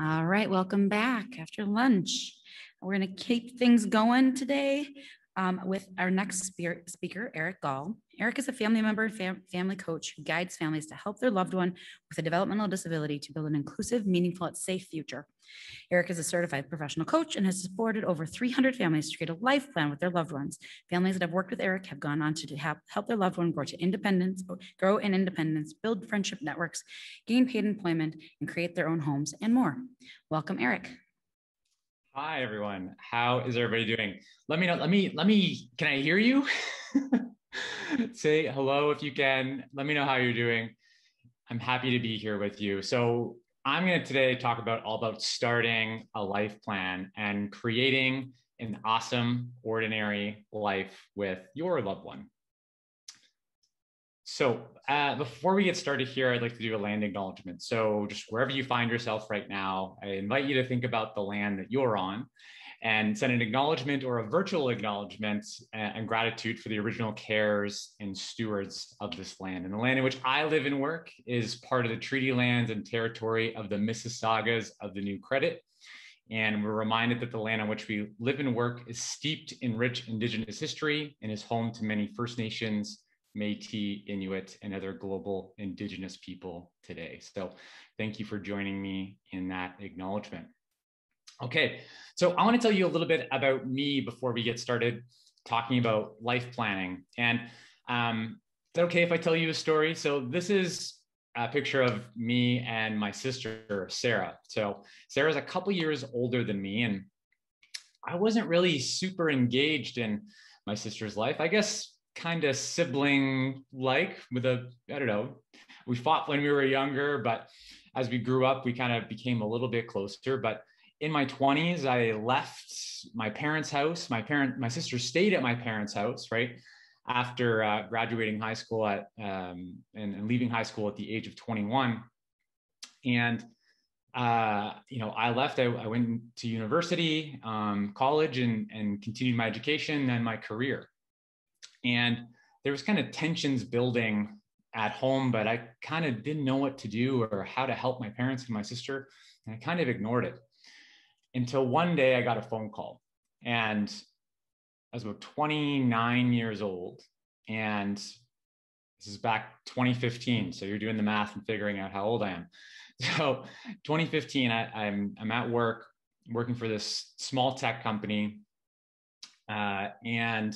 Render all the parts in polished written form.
All right, welcome back after lunch. We're going to keep things going today with our next speaker, Eric Goll. Eric is a family member and family coach who guides families to help their loved one with a developmental disability to build an inclusive, meaningful, and safe future. Eric is a certified professional coach and has supported over 300 families to create a life plan with their loved ones. Families that have worked with Eric have gone on to help their loved one grow in independence, build friendship networks, gain paid employment, and create their own homes and more. Welcome, Eric. Hi, everyone. How is everybody doing? Let me know. Can I hear you? Say hello if you can. Let me know how you're doing. I'm happy to be here with you. So I'm going to today talk all about starting a life plan and creating an awesome, ordinary life with your loved one. So before we get started here, I'd like to do a land acknowledgement. So just wherever you find yourself right now, I invite you to think about the land that you're on and send an acknowledgement or a virtual acknowledgement and gratitude for the original carers and stewards of this land. And the land in which I live and work is part of the treaty lands and territory of the Mississaugas of the New Credit. And we're reminded that the land on which we live and work is steeped in rich Indigenous history and is home to many First Nations, Métis, Inuit, and other global Indigenous people today. So thank you for joining me in that acknowledgement. Okay, so I want to tell you a little bit about me before we get started talking about life planning. And is it okay if I tell you a story? So this is a picture of me and my sister, Sarah. So Sarah's a couple years older than me, and I wasn't really super engaged in my sister's life. I guess kind of sibling-like with I don't know, we fought when we were younger, but as we grew up, we kind of became a little bit closer. But in my 20s, I left my parents' house. My sister stayed at my parents' house, right? After graduating high school and leaving high school at the age of 21. And I left, I went to university, college, and continued my education and my career. And there was kind of tensions building at home, but I kind of didn't know what to do or how to help my parents and my sister. And I kind of ignored it until one day I got a phone call. And I was about 29 years old. And this is back 2015. So you're doing the math and figuring out how old I am. So 2015, I'm at work, working for this small tech company. And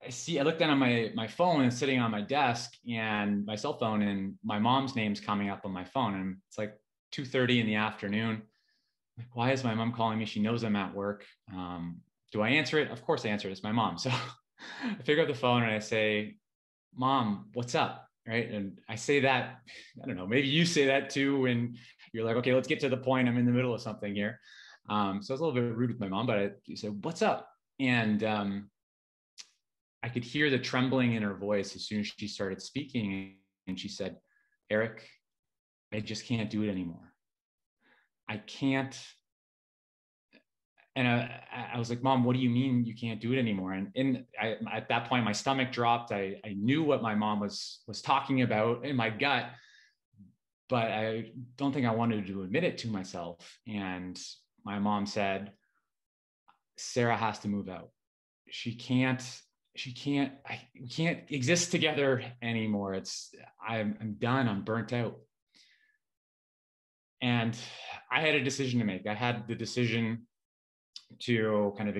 I looked down on my phone and sitting on my desk and my cell phone, and my mom's name's coming up on my phone. And it's like 2:30 in the afternoon. Like, why is my mom calling me? She knows I'm at work. Do I answer it? Of course I answer it. It's my mom. So I pick up the phone and I say, Mom, what's up? Right. And I say that, I don't know, maybe you say that too. And you're like, okay, let's get to the point. I'm in the middle of something here. So I was a little bit rude with my mom, but she said, what's up? And I could hear the trembling in her voice as soon as she started speaking. And she said, Eric, I just can't do it anymore. I can't. And I was like, Mom, what do you mean you can't do it anymore? And at that point, my stomach dropped. I knew what my mom was talking about in my gut, but I don't think I wanted to admit it to myself. And my mom said, Sarah has to move out. We can't exist together anymore. I'm done. I'm burnt out. And I had a decision to make. I had the decision to kind of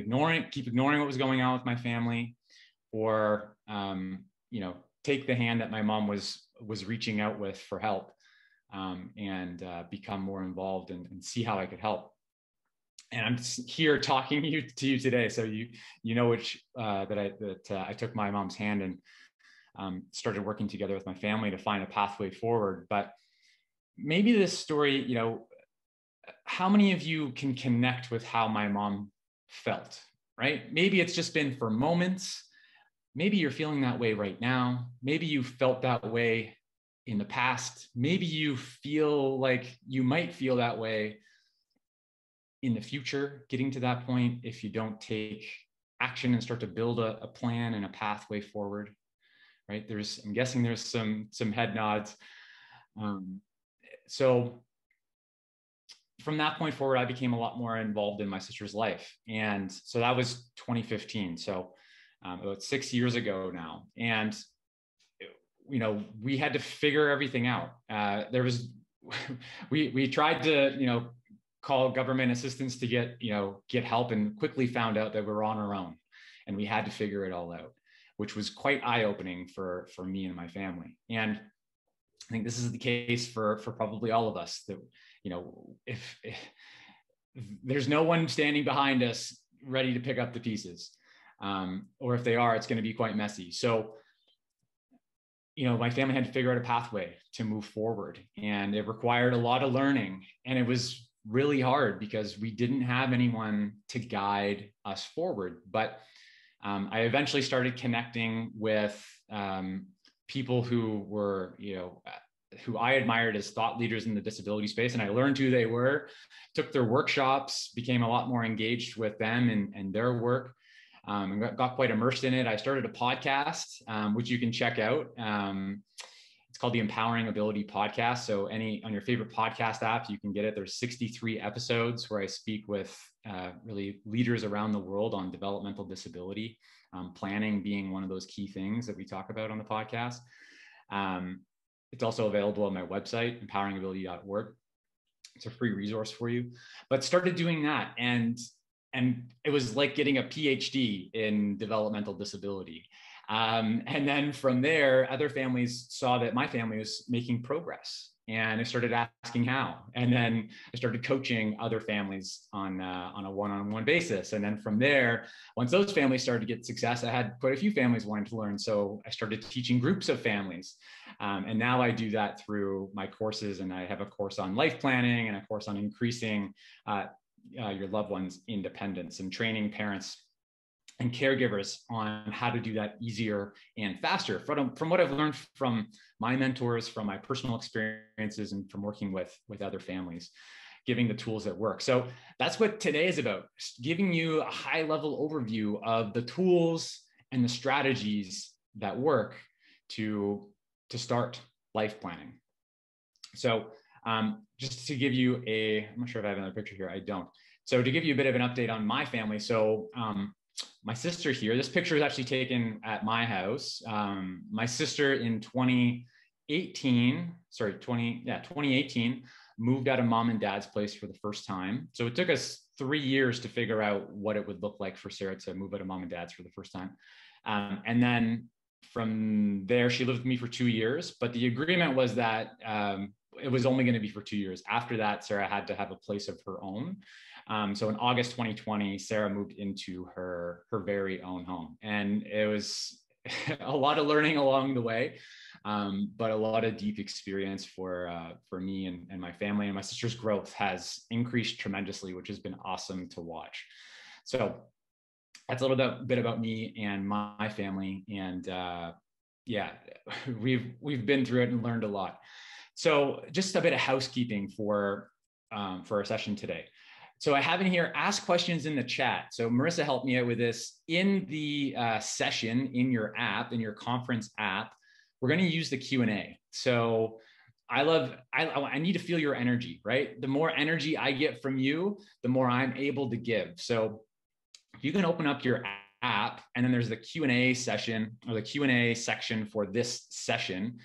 keep ignoring what was going on with my family, or take the hand that my mom was reaching out with for help, and become more involved and see how I could help. And I'm here talking to you today, so you know that I took my mom's hand and started working together with my family to find a pathway forward. But maybe this story, how many of you can connect with how my mom felt, right? Maybe it's just been for moments. Maybe you're feeling that way right now. Maybe you felt that way in the past. Maybe you feel like you might feel that way in the future, getting to that point if you don't take action and start to build a plan and a pathway forward, right? I'm guessing there's some head nods. So from that point forward, I became a lot more involved in my sister's life. And so that was 2015. So about 6 years ago now. And, we had to figure everything out. We tried to, call government assistance to get help, and quickly found out that we were on our own and we had to figure it all out, which was quite eye-opening for me and my family. And I think this is the case for probably all of us, that, if there's no one standing behind us ready to pick up the pieces, or if they are, it's going to be quite messy. So, my family had to figure out a pathway to move forward, and it required a lot of learning, and it was really hard because we didn't have anyone to guide us forward. But I eventually started connecting with people who were, who I admired as thought leaders in the disability space. And I learned who they were, took their workshops, became a lot more engaged with them and their work, and got quite immersed in it. I started a podcast, which you can check out. It's called the Empowering Ability Podcast. So on your favorite podcast app, you can get it. There's 63 episodes where I speak with really leaders around the world on developmental disability, planning being one of those key things that we talk about on the podcast. It's also available on my website, empoweringability.org. It's a free resource for you. But started doing that, and it was like getting a PhD in developmental disability. And then from there, other families saw that my family was making progress, and I started asking how. And then I started coaching other families on a one-on-one basis. And then from there, once those families started to get success, I had quite a few families wanting to learn. So I started teaching groups of families. And now I do that through my courses. And I have a course on life planning and a course on increasing your loved one's independence, and training parents and caregivers on how to do that easier and faster. From what I've learned from my mentors, from my personal experiences, and from working with other families, giving the tools that work. So that's what today is about, giving you a high-level overview of the tools and the strategies that work to start life planning. So just to give you I'm not sure if I have another picture here, I don't. So to give you a bit of an update on my family. So my sister here, this picture is actually taken at my house. My sister in 2018, moved out of mom and dad's place for the first time. So it took us 3 years to figure out what it would look like for Sarah to move out of mom and dad's for the first time. And then from there, she lived with me for 2 years, but the agreement was that it was only going to be for 2 years. After that, Sarah had to have a place of her own. So in August 2020, Sarah moved into her very own home. And it was a lot of learning along the way, but a lot of deep experience for me and my family. And my sister's growth has increased tremendously, which has been awesome to watch. So that's a little bit about me and my family. And yeah, we've been through it and learned a lot. So just a bit of housekeeping for our session today. So I have in here, ask questions in the chat. So Marissa helped me out with this. In the session, in your app, in your conference app, we're going to use the Q&A. So I need to feel your energy, right? The more energy I get from you, the more I'm able to give. So you can open up your app, and then there's the Q&A session, or the Q&A section for this session.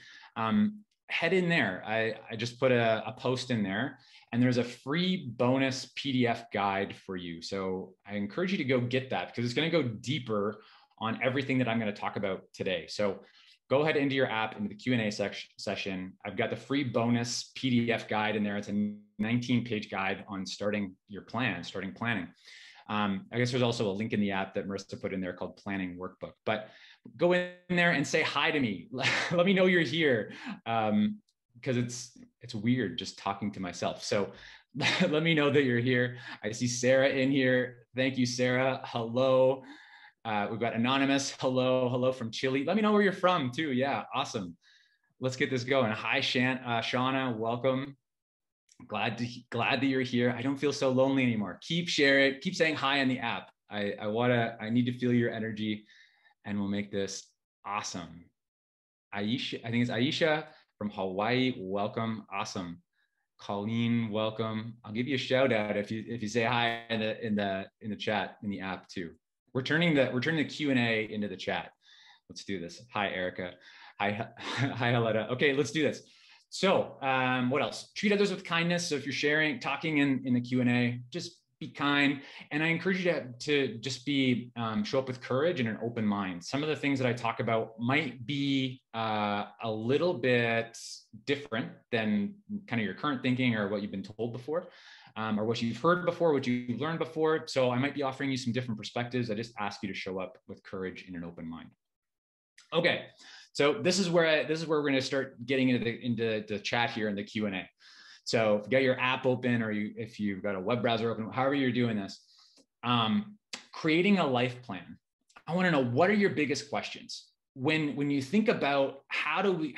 Head in there. I just put a post in there, and there's a free bonus PDF guide for you. So I encourage you to go get that, because it's going to go deeper on everything that I'm going to talk about today. So go ahead into your app, into the Q&A session. I've got the free bonus PDF guide in there. It's a 19-page guide on starting planning. I guess there's also a link in the app that Marissa put in there called Planning Workbook. But go in there and say hi to me. Let me know you're here, because it's weird just talking to myself. So let me know that you're here. I see Sarah in here. Thank you, Sarah. Hello. We've got Anonymous. Hello from Chile. Let me know where you're from too. Yeah, awesome. Let's get this going. Hi, Shauna. Welcome. Glad that you're here. I don't feel so lonely anymore. Keep sharing. Keep saying hi in the app. I need to feel your energy, and we'll make this awesome. Aisha, I think it's Aisha from Hawaii. Welcome. Awesome. Colleen, welcome. I'll give you a shout out if you say hi in the chat in the app too. We're turning the Q&A into the chat. Let's do this. Hi, Erica. Hi, Helena. Okay, let's do this. So what else? Treat others with kindness. So if you're talking in the Q&A, just be kind. And I encourage you to just show up with courage and an open mind. Some of the things that I talk about might be a little bit different than kind of your current thinking or what you've been told before, or what you've heard before, what you've learned before. So I might be offering you some different perspectives. I just ask you to show up with courage and an open mind. Okay, so this is where we're going to start getting into the chat here in the Q&A. So if you got your app open, or if you've got a web browser open, however you're doing this, creating a life plan. I want to know, what are your biggest questions when you think about when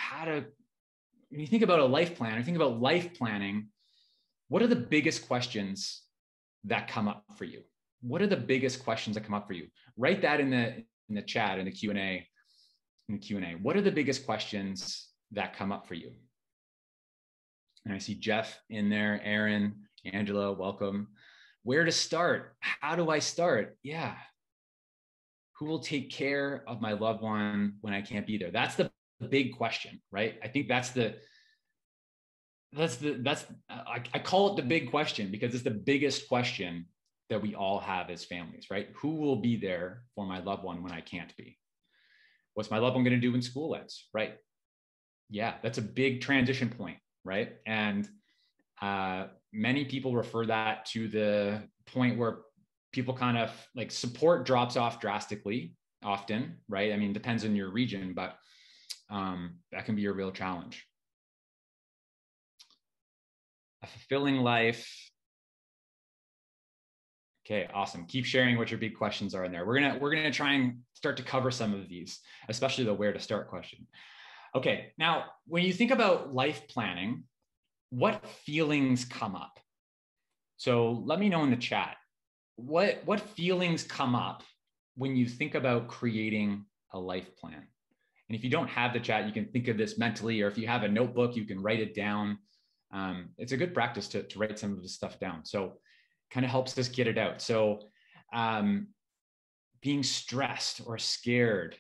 you think about a life plan, or think about life planning? What are the biggest questions that come up for you? What are the biggest questions that come up for you? Write that in the chat, in the Q&A. What are the biggest questions that come up for you? And I see Jeff in there, Aaron, Angela, welcome. Where to start? How do I start? Yeah. Who will take care of my loved one when I can't be there? That's the big question, right? I think I call it the big question because it's the biggest question that we all have as families, right? Who will be there for my loved one when I can't be? What's my loved one going to do when school ends, right? Yeah, that's a big transition point, right? And many people refer that to the point where people kind of like support drops off drastically often, right? I mean, depends on your region, but that can be a real challenge. A fulfilling life. Okay, awesome. Keep sharing what your big questions are in there. We're gonna try and start to cover some of these, especially the where to start question. Okay, now when you think about life planning, what feelings come up? So let me know in the chat, what feelings come up when you think about creating a life plan? And if you don't have the chat, you can think of this mentally, or if you have a notebook, you can write it down. It's a good practice to write some of this stuff down. So kind of helps us get it out. So being stressed or scared,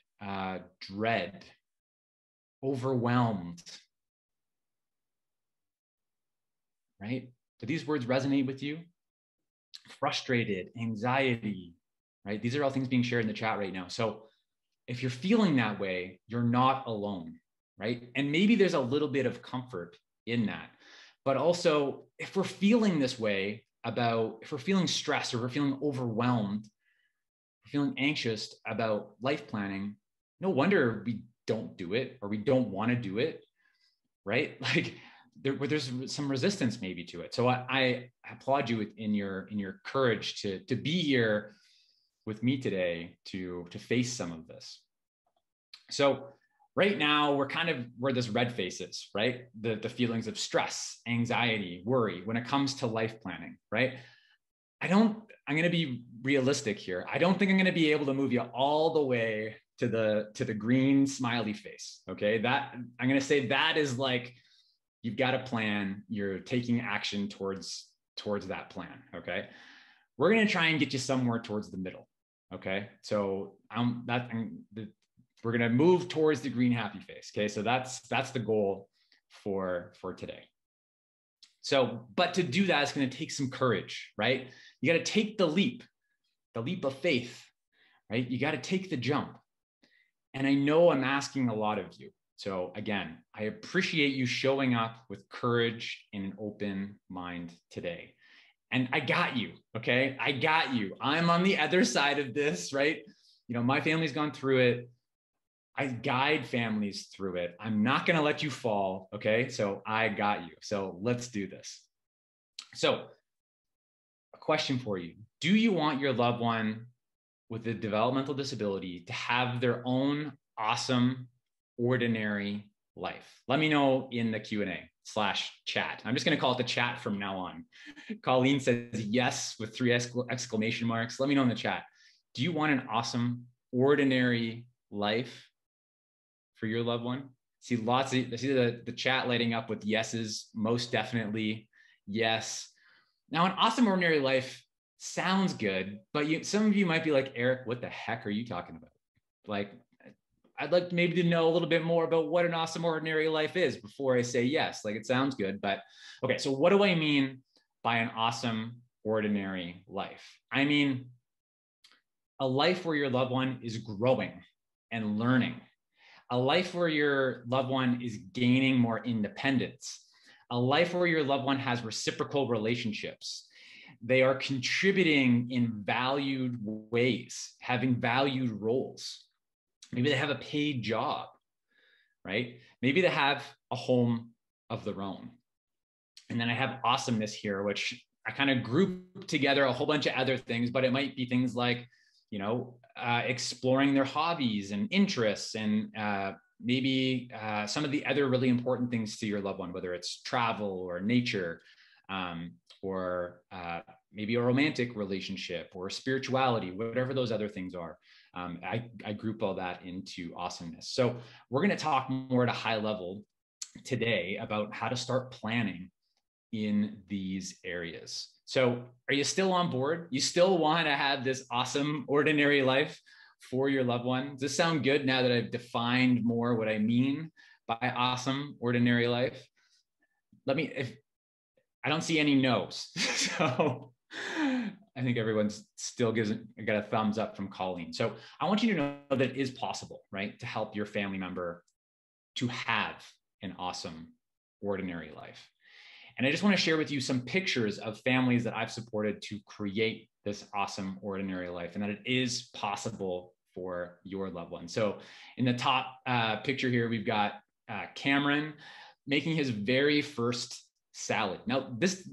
dread, overwhelmed, right? Do these words resonate with you? Frustrated, anxiety, right? These are all things being shared in the chat right now. So if you're feeling that way, you're not alone, right? And maybe there's a little bit of comfort in that. But also, if we're feeling this way if we're feeling stressed, or we're feeling overwhelmed, we're feeling anxious about life planning, no wonder we don't do it, or we don't want to do it, right? Like there's some resistance maybe to it. So I applaud you in your courage to be here with me today to face some of this. So right now we're kind of where this red face is, right? The feelings of stress, anxiety, worry when it comes to life planning, right? I'm going to be realistic here. I don't think I'm going to be able to move you all the way to the green smiley face. Okay. That I'm going to say that is like, you've got a plan, you're taking action towards that plan. Okay. We're going to try and get you somewhere towards the middle. Okay. So we're going to move towards the green happy face. Okay. So that's the goal for today. So, but to do that, it's going to take some courage, right? You got to take the leap of faith, right? You got to take the jump. And I know I'm asking a lot of you. So again, I appreciate you showing up with courage and an open mind today. And I got you, okay? I got you. I'm on the other side of this, right? You know, my family's gone through it. I guide families through it. I'm not going to let you fall, okay? So I got you. So let's do this. So a question for you. Do you want your loved one with a developmental disability to have their own awesome, ordinary life? Let me know in the Q&A/chat. I'm just going to call it the chat from now on. Colleen says yes with 3 exclamation marks. Let me know in the chat. Do you want an awesome, ordinary life for your loved one? I see the chat lighting up with yeses, most definitely, yes. Now, an awesome ordinary life sounds good, but some of you might be like, Eric, what the heck are you talking about? Like, I'd like maybe to know a little bit more about what an awesome ordinary life is before I say yes. Like, it sounds good, but okay. So what do I mean by an awesome ordinary life? I mean, a life where your loved one is growing and learning, a life where your loved one is gaining more independence, a life where your loved one has reciprocal relationships. They are contributing in valued ways, having valued roles. Maybe they have a paid job, right? Maybe they have a home of their own. And then I have awesomeness here, which I kind of group together a whole bunch of other things, but it might be things like, exploring their hobbies and interests, and maybe some of the other really important things to your loved one, whether it's travel or nature, or maybe a romantic relationship or spirituality, whatever those other things are. I group all that into awesomeness. So we're going to talk more at a high level today about how to start planning in these areas. So are you still on board? You still want to have this awesome ordinary life for your loved one? Does this sound good now that I've defined more what I mean by awesome ordinary life? If I don't see any no's. So I think everyone's still got a thumbs up from Colleen. So I want you to know that it is possible, right, to help your family member to have an awesome ordinary life. And I just want to share with you some pictures of families that I've supported to create this awesome ordinary life, and that it is possible for your loved one. So in the top picture here, we've got Cameron making his very first salad. Now this,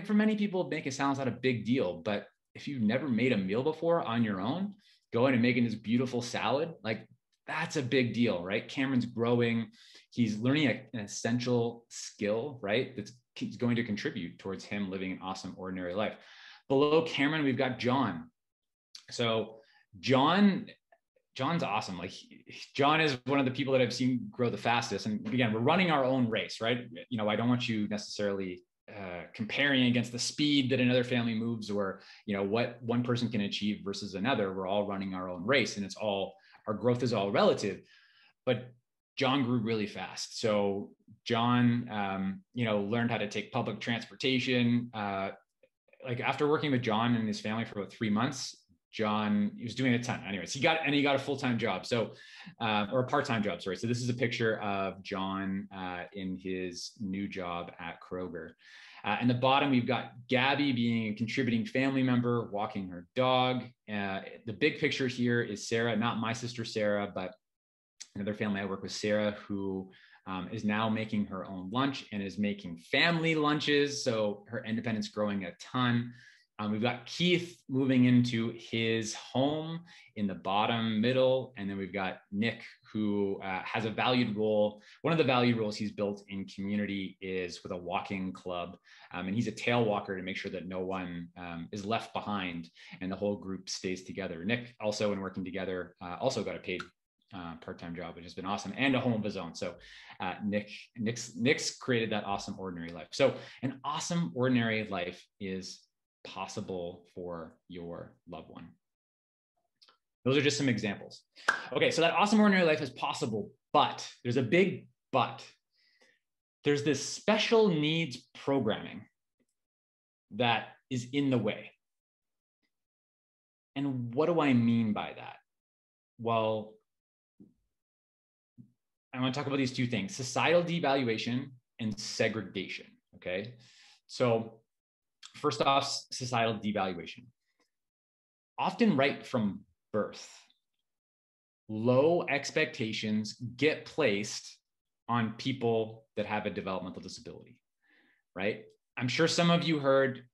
for many people, making salad's not a big deal, but if you've never made a meal before on your own, going and making this beautiful salad, like, that's a big deal, right? Cameron's growing. He's learning an essential skill, right? That's going to contribute towards him living an awesome ordinary life. Below Cameron, we've got John. So John's awesome. Like, John is one of the people that I've seen grow the fastest. And again, we're running our own race, right? I don't want you necessarily comparing against the speed that another family moves, or, what one person can achieve versus another. We're all running our own race, and our growth is all relative. But John grew really fast. So John, learned how to take public transportation. Like, after working with John and his family for about 3 months, he was doing a ton. Anyways, he got a full-time job. So, or a part-time job, sorry. So this is a picture of John in his new job at Kroger. In the bottom, we've got Gabby being a contributing family member, walking her dog. The big picture here is Sarah, not my sister Sarah, but another family I work with, Sarah, who is now making her own lunch and is making family lunches. So her independence growing a ton. We've got Keith moving into his home in the bottom middle. And then we've got Nick, who has a valued role. One of the valued roles he's built in community is with a walking club. And he's a tail walker to make sure that no one is left behind and the whole group stays together. Nick, also in working together, also got a paid part-time job, which has been awesome, and a home of his own. So Nick's created that awesome ordinary life. So an awesome ordinary life is possible for your loved one. Those are just some examples. Okay, so that awesome ordinary life is possible, but there's a big but. There's this special needs programming that is in the way. And what do I mean by that? Well, I want to talk about these two things: societal devaluation and segregation. Okay, so first off, societal devaluation. Often right from birth, low expectations get placed on people that have a developmental disability, right? I'm sure some of you heard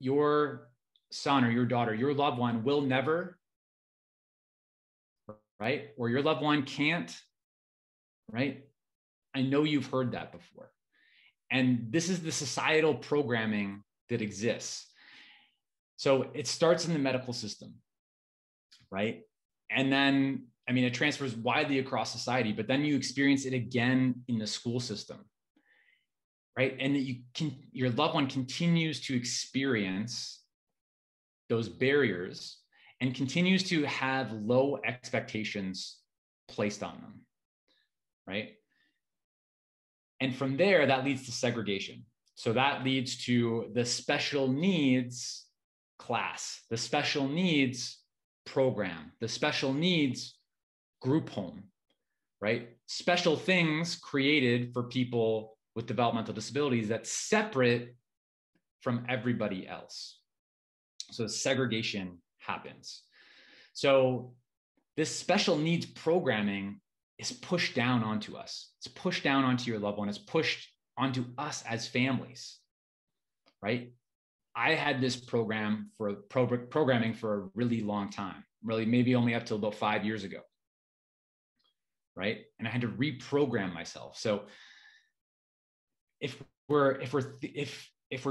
your son or your daughter, your loved one will never, right? Or your loved one can't, right? I know you've heard that before. And this is the societal programming that exists. So it starts in the medical system, right? And then I mean, it transfers widely across society, but then you experience it again in the school system, right? And your loved one continues to experience those barriers and continues to have low expectations placed on them, right? And from there, that leads to segregation. So that leads to the special needs class, the special needs program, the special needs group home, right? Special things created for people with developmental disabilities that's separate from everybody else. So segregation happens. So this special needs programming is pushed down onto us. It's pushed down onto your loved one. It's pushed onto us as families, right? I had this programming for a really long time, really maybe only up till about 5 years ago, right? And I had to reprogram myself. So if we're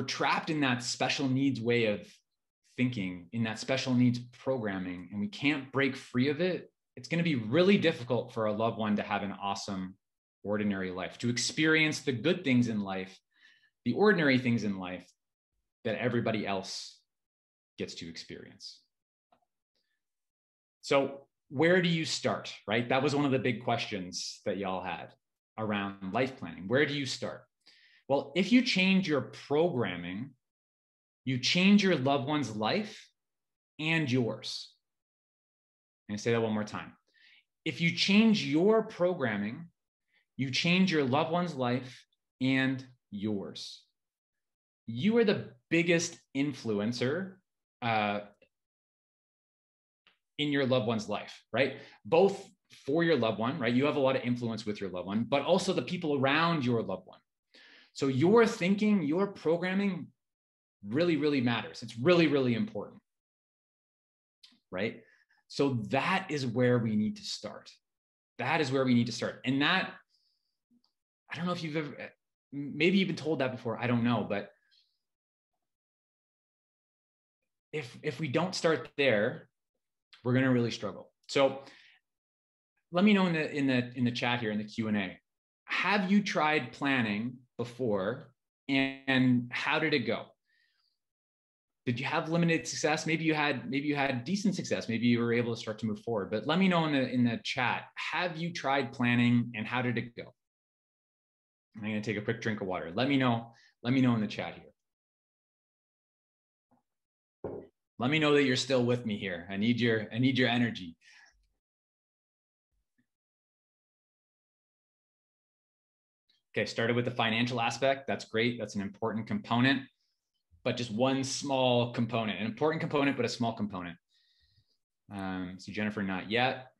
trapped in that special needs way of thinking, in that special needs programming, and we can't break free of it, it's going to be really difficult for a loved one to have an awesome ordinary life, to experience the good things in life, the ordinary things in life that everybody else gets to experience. So where do you start, right? That was one of the big questions that y'all had around life planning. Where do you start? Well, if you change your programming, you change your loved one's life and yours. I'm going to say that one more time. If you change your programming, you change your loved one's life and yours. You are the biggest influencer in your loved one's life, right? Both for your loved one, right? You have a lot of influence with your loved one, but also the people around your loved one. So your thinking, your programming really, really matters. It's really, really important, right? So that is where we need to start. That is where we need to start. And that, I don't know if you've ever, maybe you've been told that before, I don't know, but if we don't start there, we're going to really struggle. So let me know in the chat here in the Q&A, have you tried planning before and how did it go? Did you have limited success? Maybe you had decent success. Maybe you were able to start to move forward. But let me know in the chat, have you tried planning and how did it go? I'm going to take a quick drink of water. Let me know in the chat here. Let me know that you're still with me here. I need your energy. Okay, started with the financial aspect. That's great. That's an important component, but just one small component, an important component, but a small component. So Jennifer, not yet.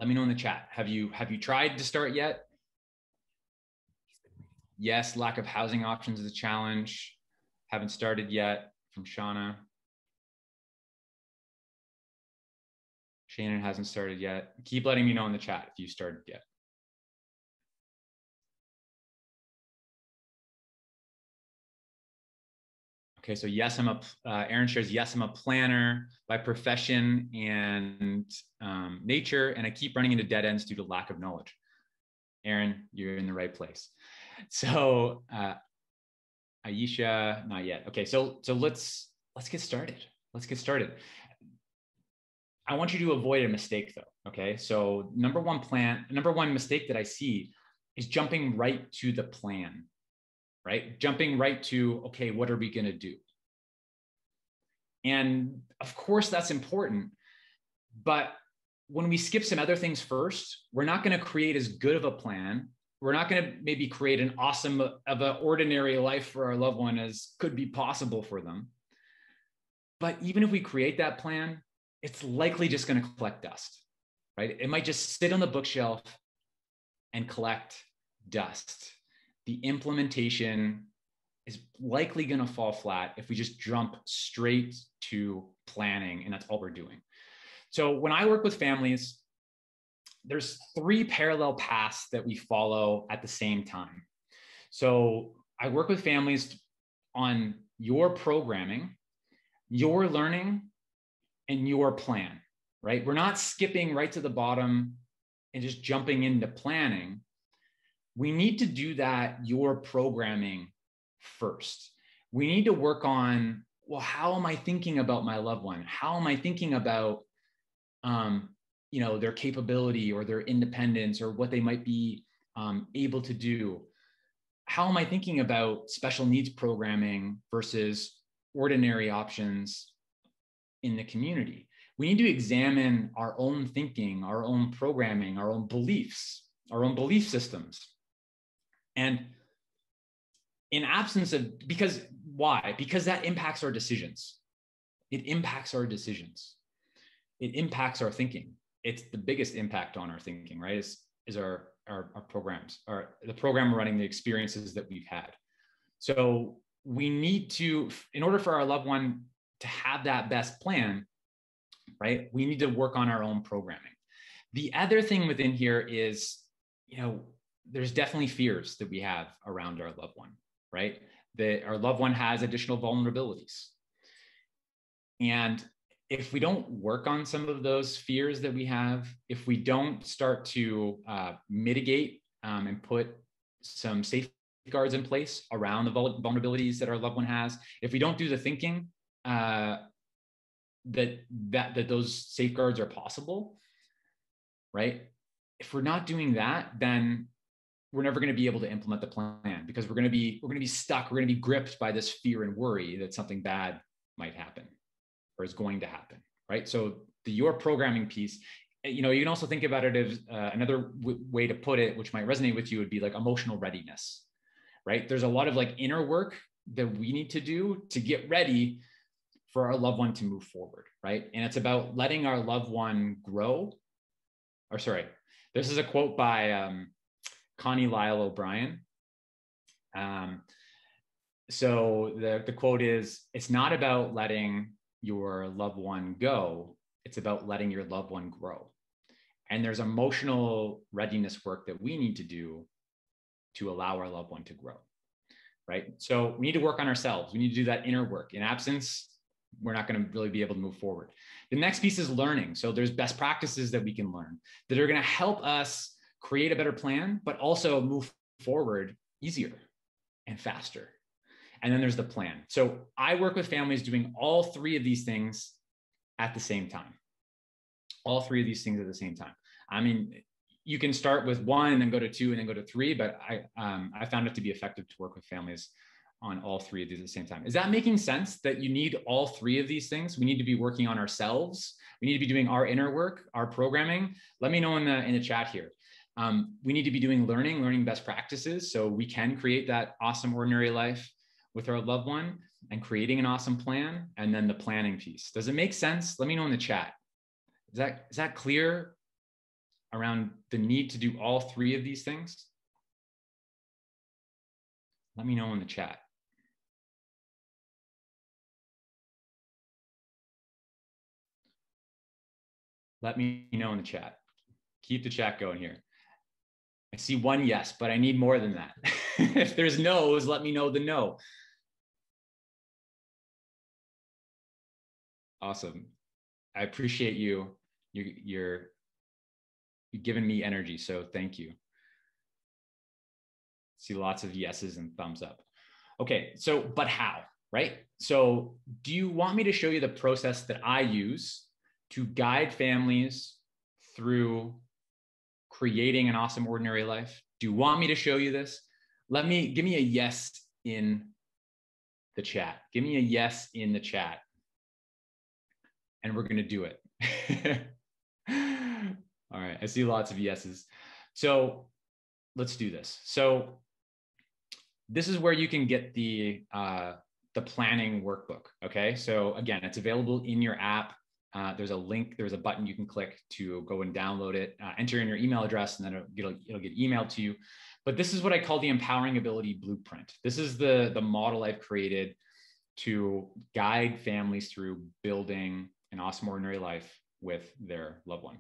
Let me know in the chat. Have you tried to start yet? Yes, lack of housing options is a challenge. Haven't started yet from Shauna. Shannon hasn't started yet. Keep letting me know in the chat if you started yet. Okay, so yes, Aaron shares, yes, I'm a planner by profession and nature, and I keep running into dead ends due to lack of knowledge. Aaron, you're in the right place. So Aisha, not yet. Okay, so let's get started. Let's get started. I want you to avoid a mistake though, okay? So number one mistake that I see is jumping right to the plan, right? Jumping right to, okay, what are we gonna do? And of course that's important, but when we skip some other things first, we're not gonna create as good of a plan. We're not gonna maybe create an awesome of an ordinary life for our loved one as could be possible for them. But even if we create that plan, it's likely just going to collect dust, right? It might just sit on the bookshelf and collect dust. The implementation is likely going to fall flat if we just jump straight to planning and that's all we're doing. So when I work with families, there's 3 parallel paths that we follow at the same time. So I work with families on your programming, your learning, and your plan. right? We're not skipping right to the bottom and just jumping into planning. We need to do that, your programming first. We need to work on, well, how am I thinking about my loved one? How am I thinking about, their capability or their independence or what they might be able to do? How am I thinking about special needs programming versus ordinary options in the community? We need to examine our own thinking, our own programming, our own beliefs, our own belief systems. And in absence of, because why? Because that impacts our decisions. It impacts our decisions. It impacts our thinking. It's the biggest impact on our thinking, right? Is our programs, or the program running the experiences that we've had. So we need to, in order for our loved one to have that best plan, right, we need to work on our own programming. The other thing within here is, there's definitely fears that we have around our loved one, right? That our loved one has additional vulnerabilities. And if we don't work on some of those fears that we have, if we don't start to mitigate and put some safeguards in place around the vulnerabilities that our loved one has, if we don't do the thinking that those safeguards are possible, right? If we're not doing that, then we're never going to be able to implement the plan, because we're going to be stuck. We're going to be gripped by this fear and worry that something bad might happen or is going to happen, right? So your programming piece, you can also think about it as another way to put it, which might resonate with you, would be like emotional readiness, right? There's a lot of like inner work that we need to do to get ready for our loved one to move forward, right? And it's about letting our loved one grow. Or sorry, this is a quote by Connie Lyle O'Brien. So the quote is, "It's not about letting your loved one go, it's about letting your loved one grow." And there's emotional readiness work that we need to do to allow our loved one to grow, right? So we need to work on ourselves. We need to do that inner work. In absence, we're not going to really be able to move forward. The next piece is learning. So there's best practices that we can learn that are going to help us create a better plan, but also move forward easier and faster. And then there's the plan. So I work with families doing all three of these things at the same time. All three of these things at the same time. I mean, you can start with one and then go to two and then go to three, but I found it to be effective to work with families on all three of these at the same time. Is that making sense, that you need all three of these things? We need to be working on ourselves. We need to be doing our inner work, our programming. Let me know in the chat here. We need to be doing learning best practices so we can create that awesome ordinary life with our loved one, and creating an awesome plan, and then the planning piece. Does it make sense? Let me know in the chat. Is that clear around the need to do all three of these things? Let me know in the chat. Let me know in the chat. Keep the chat going here. I see one yes, but I need more than that. If there's no's, let me know the no. Awesome. I appreciate you. You're giving me energy, so thank you. See lots of yeses and thumbs up. Okay, so but how, right? So do you want me to show you the process that I use to guide families through creating an awesome ordinary life? Do you want me to show you this? Give me a yes in the chat. Give me a yes in the chat. And we're going to do it. All right. I see lots of yeses. So let's do this. So this is where you can get the planning workbook. Okay. So again, it's available in your app. There's a link, there's a button you can click to go and download it, enter in your email address, and then it'll get emailed to you. But this is what I call the Empowering Ability Blueprint. This is the model I've created to guide families through building an awesome ordinary life with their loved one.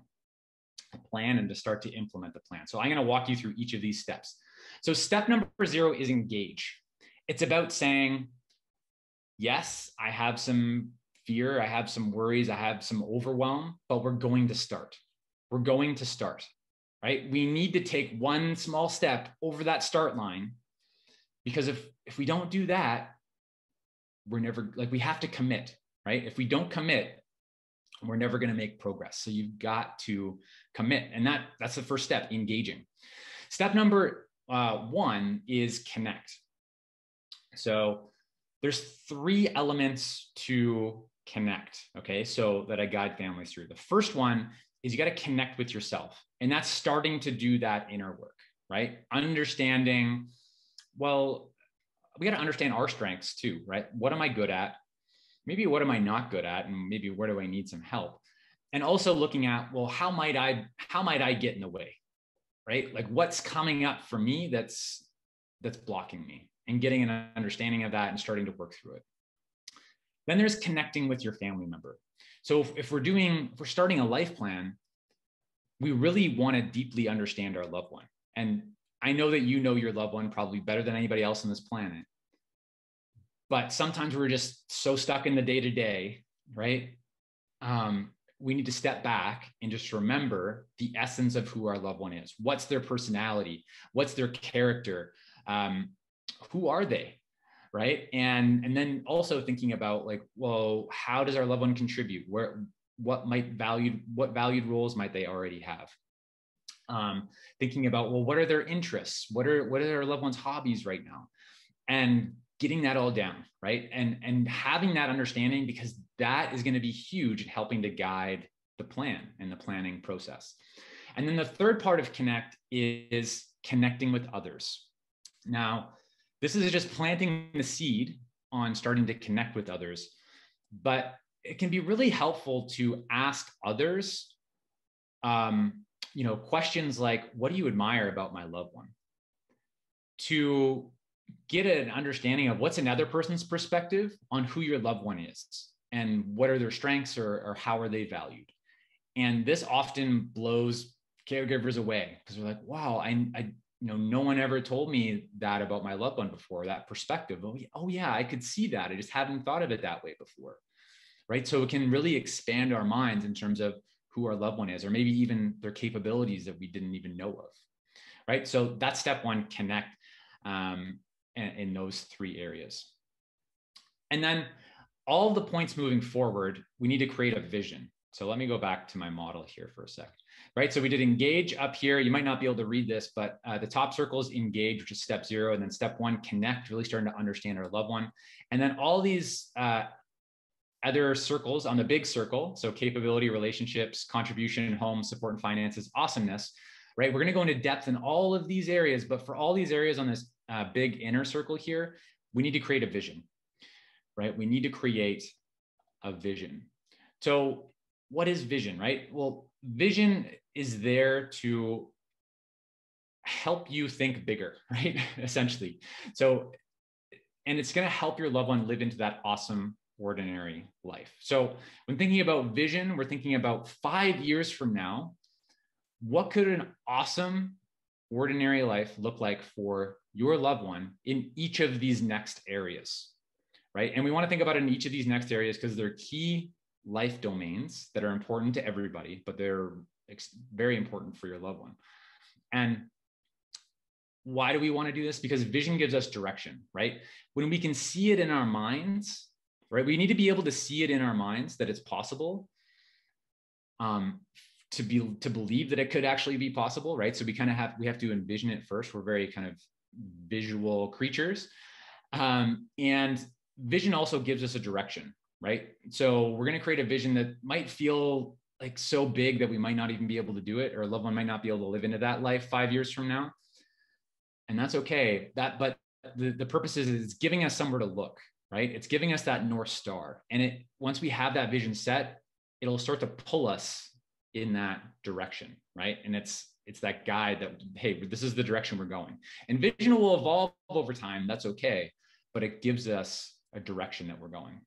A plan, and to start to implement the plan. So I'm going to walk you through each of these steps. So step number 0 is engage. It's about saying, yes, I have some fear, I have some worries, I have some overwhelm, but we're going to start. We're going to start, right? We need to take one small step over that start line, because if we don't do that, we're never, like, we have to commit, right? If we don't commit, we're never going to make progress. So you've got to commit. And that's the first step, engaging. Step number 1 is connect. So there's 3 elements to connect, okay? So that I guide families through. The first one is you got to connect with yourself. And that's starting to do that inner work, right? Understanding, well, we got to understand our strengths too, right? What am I good at? Maybe what am I not good at? And maybe where do I need some help? And also looking at, well, how might I get in the way, right? Like, what's coming up for me that's blocking me, and getting an understanding of that and starting to work through it. Then there's connecting with your family member. So if we're starting a life plan, we really want to deeply understand our loved one. And I know that you know your loved one probably better than anybody else on this planet. But sometimes we're just so stuck in the day-to-day, right? We need to step back and just remember the essence of who our loved one is. What's their personality? What's their character? Who are they, right? And then also thinking about, like, well, how does our loved one contribute? What valued roles might they already have? Thinking about, well, what are their interests? What are our loved one's hobbies right now? And getting that all down, right? And having that understanding, because that is going to be huge in helping to guide the plan and the planning process. And then the third part of connect is connecting with others. Now, this is just planting the seed on starting to connect with others, but it can be really helpful to ask others, questions like, what do you admire about my loved one? To get an understanding of what's another person's perspective on who your loved one is, and what are their strengths, or how are they valued. And this often blows caregivers away, because they're like, wow, I no one ever told me that about my loved one before, that perspective. Oh yeah, I could see that. I just hadn't thought of it that way before, right? So it can really expand our minds in terms of who our loved one is, or maybe even their capabilities that we didn't even know of, right? So that's step 1, connect in those 3 areas. And then all the points moving forward, we need to create a vision. So let me go back to my model here for a sec, right? So we did engage up here. You might not be able to read this, but the top circle is engage, which is step 0. And then step 1, connect, really starting to understand our loved one. And then all these other circles on the big circle, so capability, relationships, contribution, home, support and finances, awesomeness, right? We're going to go into depth in all of these areas, but for all these areas on this big inner circle here, we need to create a vision, right? We need to create a vision. So what is vision, right? Well, vision is there to help you think bigger, right? Essentially. So, and it's going to help your loved one live into that awesome, ordinary life. So when thinking about vision, we're thinking about 5 years from now, what could an awesome, ordinary life look like for your loved one in each of these next areas, right? And we want to think about it in each of these next areas because they're key life domains that are important to everybody, but they're very important for your loved one. And why do we want to do this? Because vision gives us direction, right? When we can see it in our minds, right? We need to be able to see it in our minds that it's possible, to believe that it could actually be possible, right? So we have to envision it first. We're very kind of visual creatures. And vision also gives us a direction, right? So we're going to create a vision that might feel like so big that we might not even be able to do it, or a loved one might not be able to live into that life 5 years from now. And that's okay. But the purpose is it's giving us somewhere to look, right? It's giving us that North Star. And once we have that vision set, it'll start to pull us in that direction, right? And it's that guide that, hey, this is the direction we're going. And vision will evolve over time. That's okay. But it gives us a direction that we're going.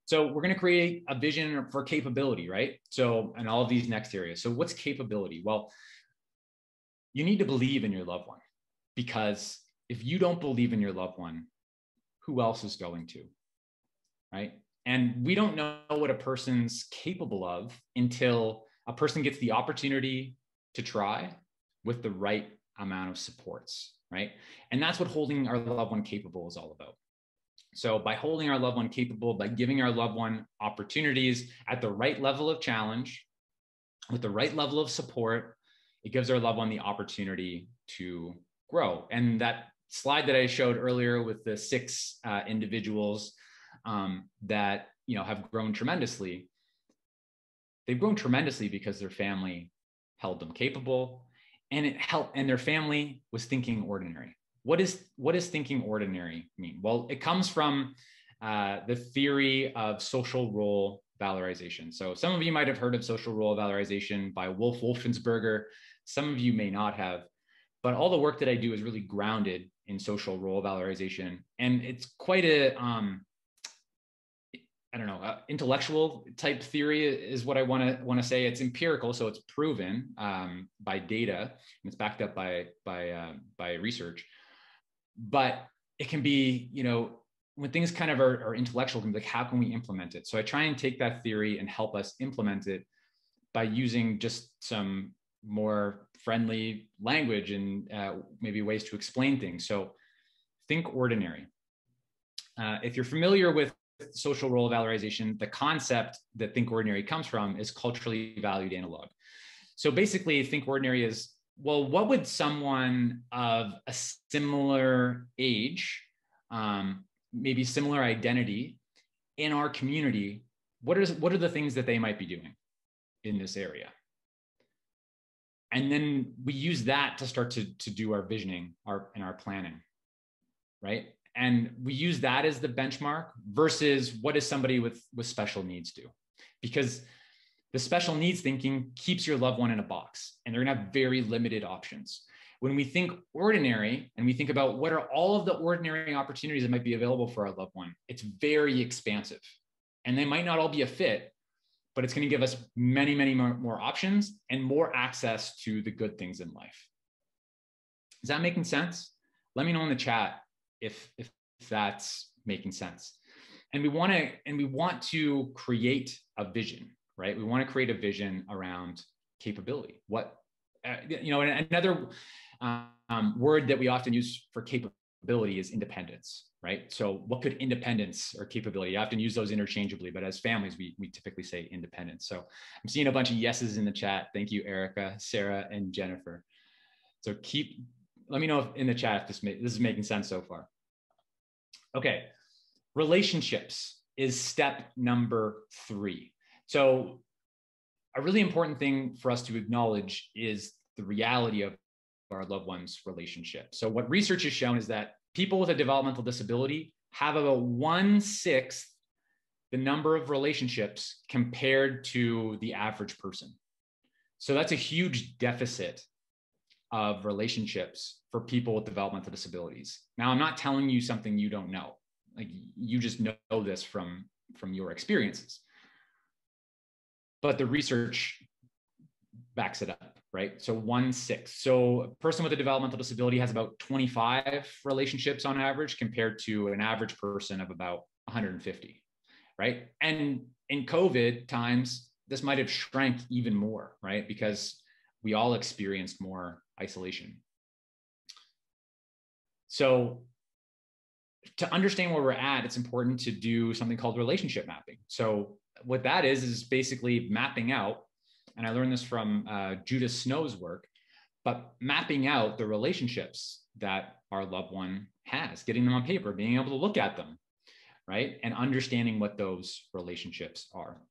So we're going to create a vision for capability, right? So in all of these next areas. So what's capability? Well, you need to believe in your loved one, because if you don't believe in your loved one, who else is going to, right? And we don't know what a person's capable of until a person gets the opportunity to try with the right amount of supports, right? And that's what holding our loved one capable is all about. So by holding our loved one capable, by giving our loved one opportunities at the right level of challenge, with the right level of support, it gives our loved one the opportunity to grow. And that slide that I showed earlier with the 6 individuals that have grown tremendously, they've grown tremendously because their family held them capable, and it helped, and their family was thinking ordinary. What is thinking ordinary mean? Well, it comes from the theory of social role valorization. So some of you might have heard of social role valorization by Wolf Wolfensberger. Some of you may not have, but all the work that I do is really grounded in social role valorization. And it's quite a, intellectual type theory is what I want to say. It's empirical, so it's proven by data, and it's backed up by research. But it can be, when things kind of are intellectual, can be like, how can we implement it? So I try and take that theory and help us implement it by using just some more friendly language and maybe ways to explain things. So think ordinary. If you're familiar with social role valorization, the concept that think ordinary comes from is culturally valued analog. So basically, think ordinary is, well, what would someone of a similar age, maybe similar identity in our community, what are the things that they might be doing in this area? And then we use that to start to do our visioning and our planning, right? And we use that as the benchmark versus what does somebody with special needs do? Because the special needs thinking keeps your loved one in a box, and they're gonna have very limited options. When we think ordinary and we think about what are all of the ordinary opportunities that might be available for our loved one, it's very expansive. And they might not all be a fit, but it's gonna give us many, many more options and more access to the good things in life. Is that making sense? Let me know in the chat if that's making sense. And we want to create a vision, right? We want to create a vision around capability. Another word that we often use for capability is independence, right? So what could independence or capability? I often use those interchangeably, but as families, we typically say independence. So I'm seeing a bunch of yeses in the chat. Thank you, Erica, Sarah, and Jennifer. So let me know in the chat if this is making sense so far. Okay, relationships is step number 3. So a really important thing for us to acknowledge is the reality of our loved one's relationship. So what research has shown is that people with a developmental disability have about 1/6 the number of relationships compared to the average person. So that's a huge deficit of relationships for people with developmental disabilities. Now, I'm not telling you something you don't know. Like, you just know this from your experiences. But the research backs it up, right? So 1/6. So a person with a developmental disability has about 25 relationships on average compared to an average person of about 150, right? And in COVID times, this might have shrank even more, right? Because we all experienced more isolation. So to understand where we're at, it's important to do something called relationship mapping. So what that is basically mapping out, and I learned this from Judith Snow's work, but mapping out the relationships that our loved one has, getting them on paper, being able to look at them, right? And understanding what those relationships are.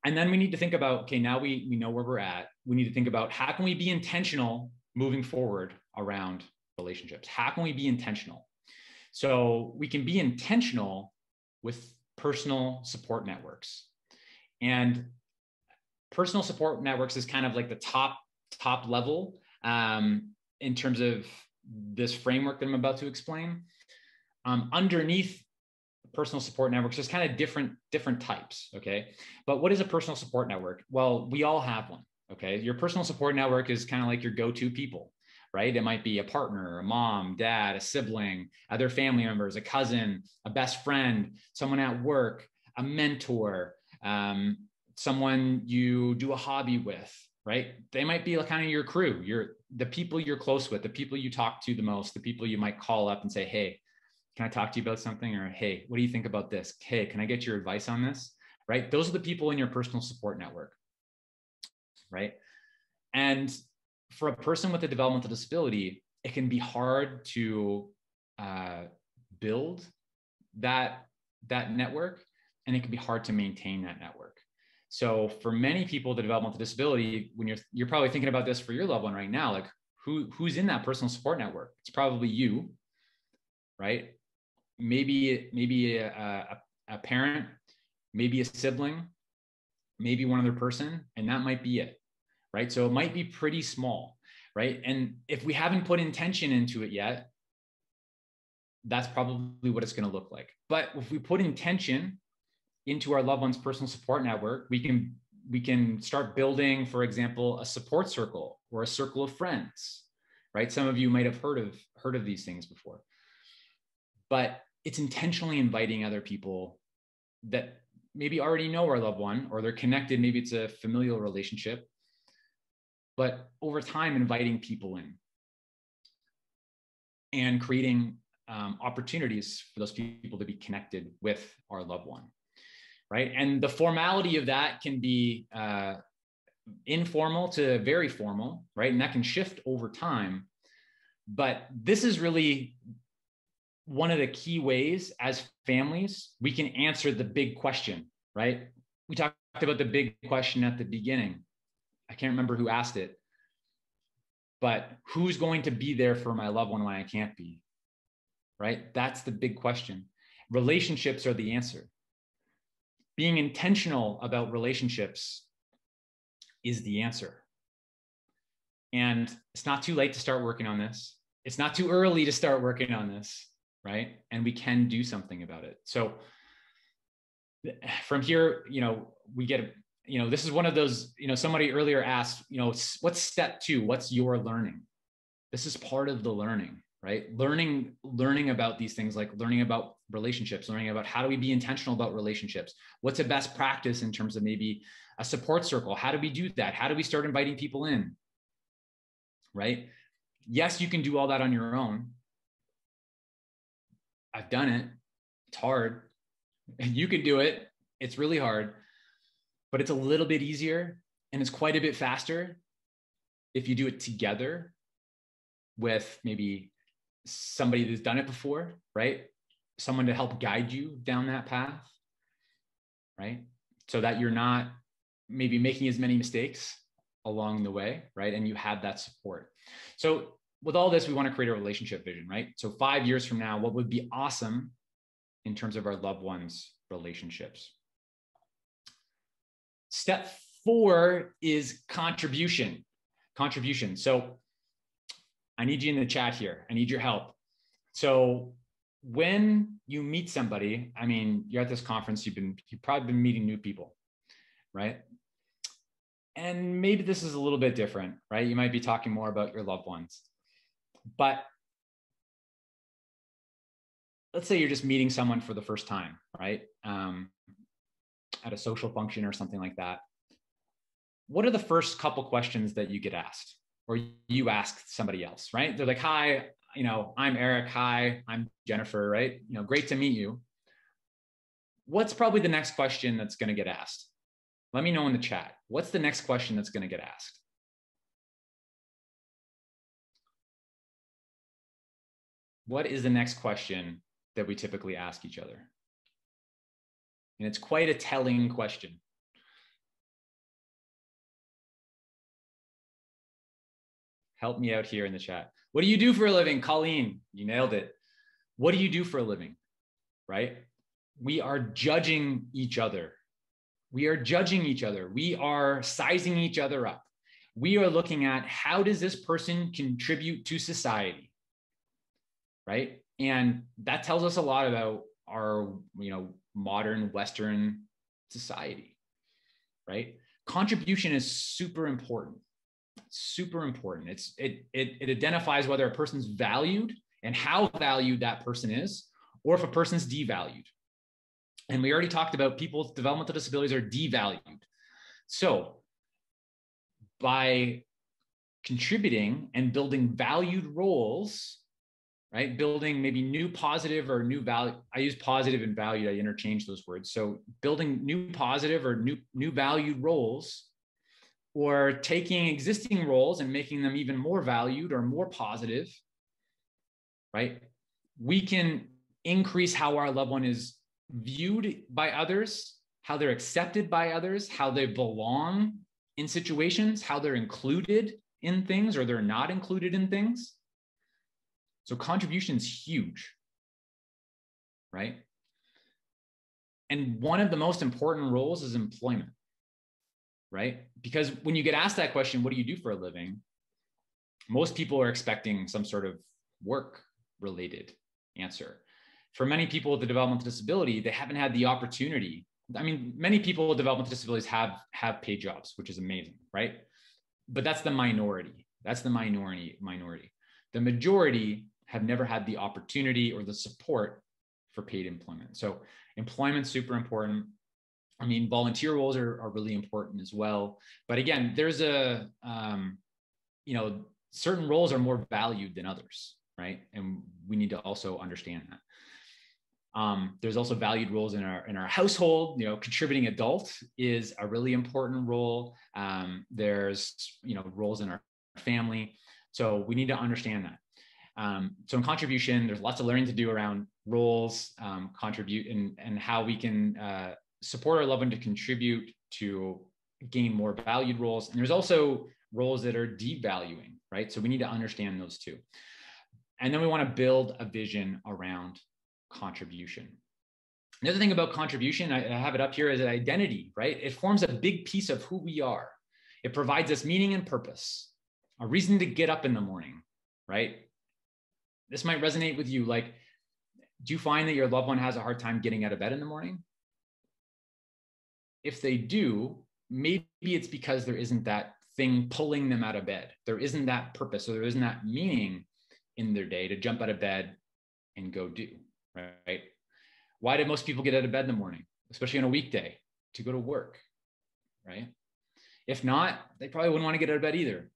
And then we need to think about, okay, now we know where we're at. We need to think about how can we be intentional moving forward around relationships? How can we be intentional? So we can be intentional with personal support networks. And personal support networks is kind of like the top level in terms of this framework that I'm about to explain. Underneath personal support networks, there's kind of different types, okay? But what is a personal support network? Well, we all have one, okay? Your personal support network is kind of like your go-to people. right? It might be a partner, a mom, dad, a sibling, other family members, a cousin, a best friend, someone at work, a mentor, someone you do a hobby with, right? They might be kind of your crew, the people you're close with, the people you talk to the most, the people you might call up and say, hey, can I talk to you about something? Or, hey, what do you think about this? Hey, can I get your advice on this? Right? Those are the people in your personal support network, right? And for a person with a developmental disability, it can be hard to build that network, and it can be hard to maintain that network. So for many people with a developmental disability, when you're probably thinking about this for your loved one right now, like who's in that personal support network? It's probably you, right? Maybe a parent, maybe a sibling, maybe one other person, and that might be it, right? So it might be pretty small, right? And if we haven't put intention into it yet, that's probably what it's going to look like. But if we put intention into our loved one's personal support network, we can start building, for example, a support circle or a circle of friends, right? Some of you might have heard of these things before, but it's intentionally inviting other people that maybe already know our loved one, or they're connected. Maybe it's a familial relationship, but over time, inviting people in and creating opportunities for those people to be connected with our loved one, right? And the formality of that can be informal to very formal, right? And that can shift over time. But this is really one of the key ways as families we can answer the big question, right? We talked about the big question at the beginning. I can't remember who asked it, but who's going to be there for my loved one when I can't be, right? That's the big question. Relationships are the answer. Being intentional about relationships is the answer. And it's not too late to start working on this. It's not too early to start working on this, right? And we can do something about it. So from here, we get, this is one of those, somebody earlier asked, what's step 2? What's your learning? This is part of the learning, right? Learning about these things, like learning about relationships, learning about how do we be intentional about relationships? What's a best practice in terms of maybe a support circle? How do we do that? How do we start inviting people in, right? Yes, you can do all that on your own. I've done it. It's hard. You can do it. It's really hard, but it's a little bit easier and it's quite a bit faster if you do it together with maybe somebody that's done it before, right? Someone to help guide you down that path, right? So that you're not maybe making as many mistakes along the way, right? And you have that support. So with all this, we want to create a relationship vision, right? So 5 years from now, what would be awesome in terms of our loved ones' relationships? Step 4 is contribution. So I need you in the chat here. I need your help. So when you meet somebody, I mean, you're at this conference, you've probably been meeting new people, right? And maybe this is a little bit different, right? You might be talking more about your loved ones, but let's say you're just meeting someone for the first time, right? At a social function or something like that. What are the first couple questions that you get asked, or you ask somebody else, right? They're like, hi, I'm Eric. Hi, I'm Jennifer, right? Great to meet you. What's probably the next question that's going to get asked? Let me know in the chat. What's the next question that's going to get asked? What is the next question that we typically ask each other? And it's quite a telling question. Help me out here in the chat. What do you do for a living? Colleen, you nailed it. What do you do for a living, right? We are judging each other. We are judging each other. We are sizing each other up. We are looking at how does this person contribute to society, right? And that tells us a lot about our, modern Western society, right? Contribution is super important. Super important. It identifies whether a person's valued and how valued that person is, or if a person's devalued. And we already talked about people with developmental disabilities are devalued. So by contributing and building valued roles, right? Building maybe new positive or new value. I use positive and valued. I interchange those words. So building new positive or new valued roles, or taking existing roles and making them even more valued or more positive, right? We can increase how our loved one is viewed by others, how they're accepted by others, how they belong in situations, how they're included in things or they're not included in things. So contribution is huge, right? And one of the most important roles is employment, right? Because when you get asked that question, what do you do for a living? Most people are expecting some sort of work-related answer. For many people with a developmental disability, they haven't had the opportunity. I mean, many people with developmental disabilities have paid jobs, which is amazing, right? But that's the minority. That's the minority. The majority have never had the opportunity or the support for paid employment. So employment's super important. I mean, volunteer roles are really important as well. But again, there's certain roles are more valued than others, right? And we need to also understand that. There's also valued roles in our household. Contributing adult is a really important role. There's roles in our family. So we need to understand that. So in contribution, there's lots of learning to do around roles, contribute, and how we can support our loved one to contribute to gain more valued roles. And there's also roles that are devaluing, right? So we need to understand those too. And then we want to build a vision around contribution. Another thing about contribution, I have it up here, is an identity, right? It forms a big piece of who we are. It provides us meaning and purpose, a reason to get up in the morning, right? This might resonate with you. Like, do you find that your loved one has a hard time getting out of bed in the morning? If they do, maybe it's because there isn't that thing pulling them out of bed. There isn't that purpose, or there isn't that meaning in their day to jump out of bed and go do, right? Why do most people get out of bed in the morning, especially on a weekday, to go to work, right? If not, they probably wouldn't want to get out of bed either.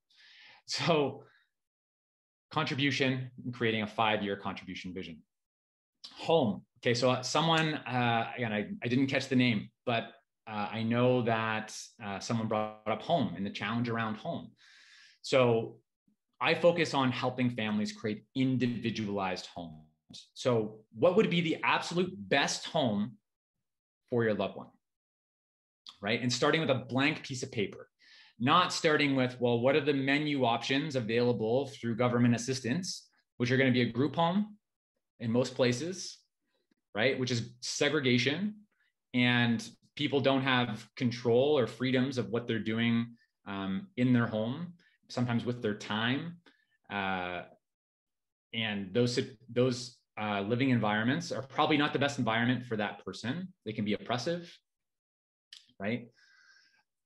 So contribution, creating a 5-year contribution vision. Home. Okay, so someone, again, I didn't catch the name, but I know that someone brought up home and the challenge around home. So I focus on helping families create individualized homes. So what would be the absolute best home for your loved one, right? And starting with a blank piece of paper, not starting with, well, what are the menu options available through government assistance, which are going to be a group home in most places, right? Which is segregation, and people don't have control or freedoms of what they're doing in their home, sometimes with their time. And those living environments are probably not the best environment for that person. They can be oppressive, right?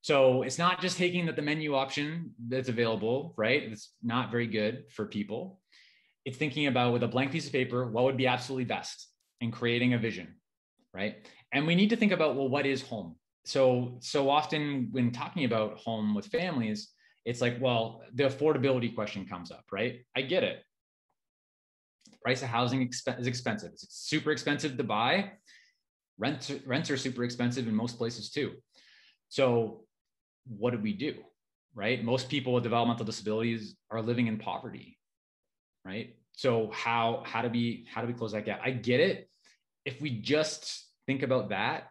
So it's not just taking the menu option that's available, right? It's not very good for people. It's thinking about, with a blank piece of paper, what would be absolutely best, and creating a vision, right? And we need to think about, well, what is home? So often when talking about home with families, it's like, well, the affordability question comes up, right? I get it. The price of housing is expensive. It's super expensive to buy. Rents are super expensive in most places too. So what do we do, right? Most people with developmental disabilities are living in poverty, right? So how do we close that gap? I get it. If we just think about that,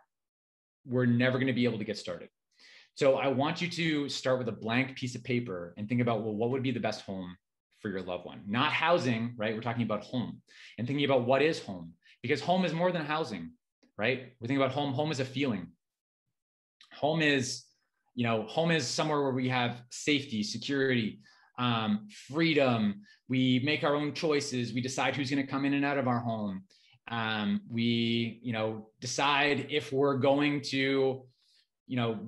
we're never going to be able to get started. So I want you to start with a blank piece of paper and think about, well, what would be the best home for your loved one? Not housing, right? We're talking about home, and thinking about what is home, because home is more than housing, right? We think about home. Home is a feeling. Home is somewhere where we have safety, security, freedom. We make our own choices. We decide who's going to come in and out of our home. We decide if we're going to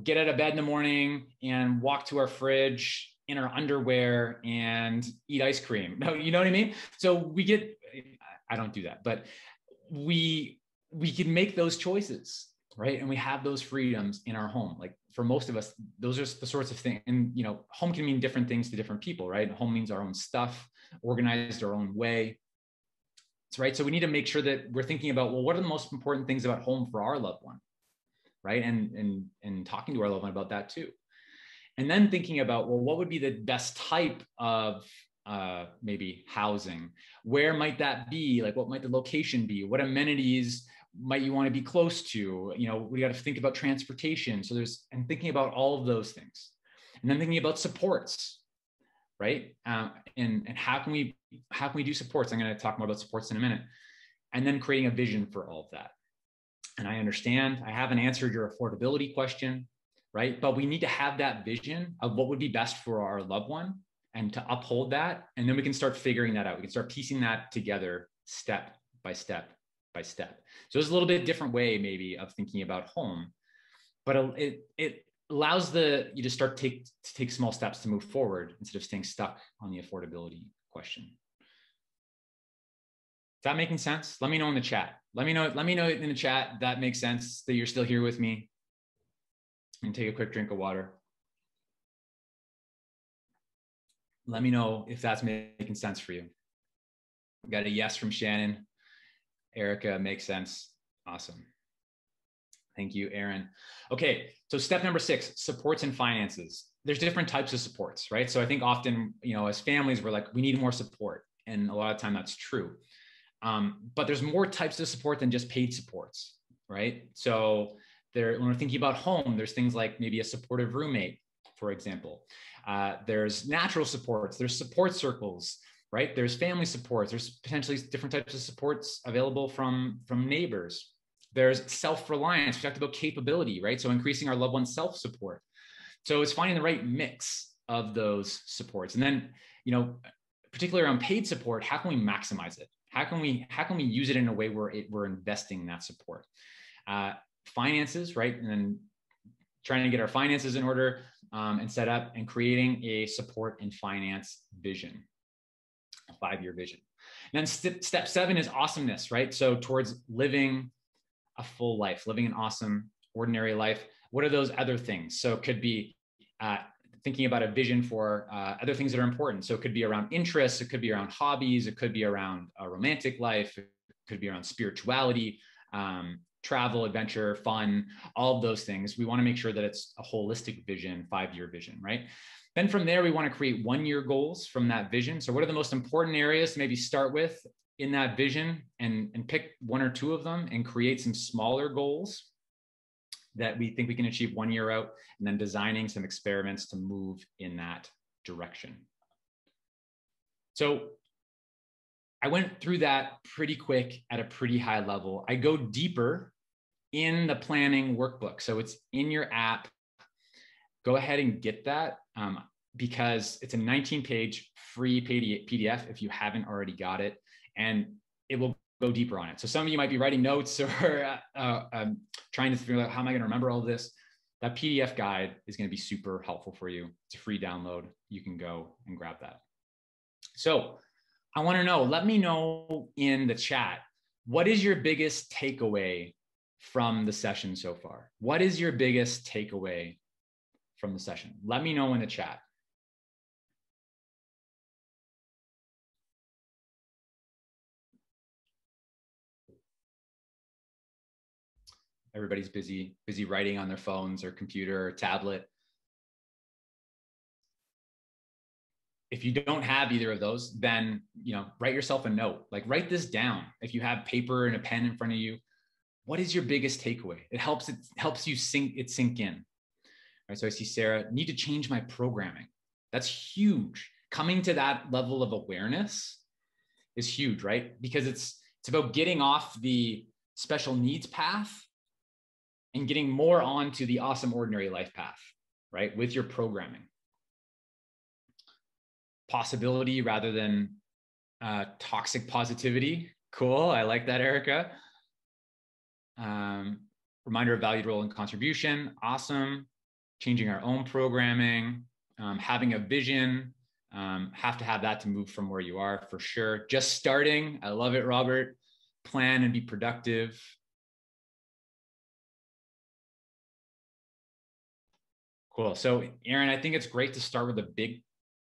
get out of bed in the morning and walk to our fridge in our underwear and eat ice cream. No, you know what I mean? So we get, I don't do that, but we can make those choices, right? And we have those freedoms in our home. Like for most of us, those are the sorts of things. And home can mean different things to different people, right? Home means our own stuff, organized our own way. Right. So we need to make sure that we're thinking about, well, what are the most important things about home for our loved one, right? And talking to our loved one about that too. And then thinking about, well, what would be the best type of maybe housing? Where might that be? Like, what might the location be? What amenities might you want to be close to? We got to think about transportation. So and thinking about all of those things. And then thinking about supports, right? And how can we do supports? I'm going to talk more about supports in a minute. And then creating a vision for all of that. And I understand I haven't answered your affordability question, right? But we need to have that vision of what would be best for our loved one and to uphold that. And then we can start figuring that out. We can start piecing that together step by step by step. So it's a little bit different way maybe of thinking about home, but it allows you to start to take small steps to move forward instead of staying stuck on the affordability question. Is that making sense? Let me know in the chat. Let me know in the chat that makes sense, that you're still here with me. And take a quick drink of water. Let me know if that's making sense for you. We got a yes from Shannon. Erica, makes sense. Awesome. Thank you, Aaron. Okay, so step number 6, supports and finances. There's different types of supports, right? So I think often, as families, we're like, we need more support. And a lot of time that's true. But there's more types of support than just paid supports, right? So when we're thinking about home, there's things like maybe a supportive roommate, for example. There's natural supports, there's support circles, right? There's family supports, there's potentially different types of supports available from neighbors. There's self-reliance. We talked about capability, right? So increasing our loved one's self-support. So it's finding the right mix of those supports. And then, particularly around paid support, how can we maximize it? How can we use it in a way where we're investing in that support? Finances, right? And then trying to get our finances in order and set up and creating a support and finance vision, a 5-year vision. And then step 7 is awesomeness, right? So towards living a full life, living an awesome, ordinary life. What are those other things? So it could be thinking about a vision for other things that are important. So it could be around interests, it could be around hobbies, it could be around a romantic life, it could be around spirituality, travel, adventure, fun, all of those things. We want to make sure that it's a holistic vision, 5-year vision, right? Then from there, we want to create 1-year goals from that vision. So what are the most important areas to maybe start with in that vision and pick 1 or 2 of them and create some smaller goals that we think we can achieve 1 year out, and then designing some experiments to move in that direction. So I went through that pretty quick at a pretty high level. I go deeper in the planning workbook. So it's in your app. Go ahead and get that because it's a 19-page free PDF if you haven't already got it, and it will go deeper on it. So some of you might be writing notes or trying to figure out how am I going to remember all of this. That PDF guide is going to be super helpful for you. It's a free download. You can go and grab that. So I want to know, let me know in the chat, what is your biggest takeaway from the session so far? What is your biggest takeaway from the session? Let me know in the chat. Everybody's busy writing on their phones or computer or tablet. If you don't have either of those, then write yourself a note. Like, write this down. If you have paper and a pen in front of you, what is your biggest takeaway? It helps you sink in. All right, so I see Sarah, need to change my programming. That's huge. Coming to that level of awareness is huge, right? Because it's about getting off the special needs path and getting more onto the awesome ordinary life path, right? With your programming. Possibility rather than toxic positivity. Cool, I like that, Erica. Reminder of valued role and contribution, awesome. Changing our own programming. having a vision, have to have that to move from where you are for sure. Just starting, I love it, Robert. Plan and be productive. Cool. So Aaron, I think it's great to start with a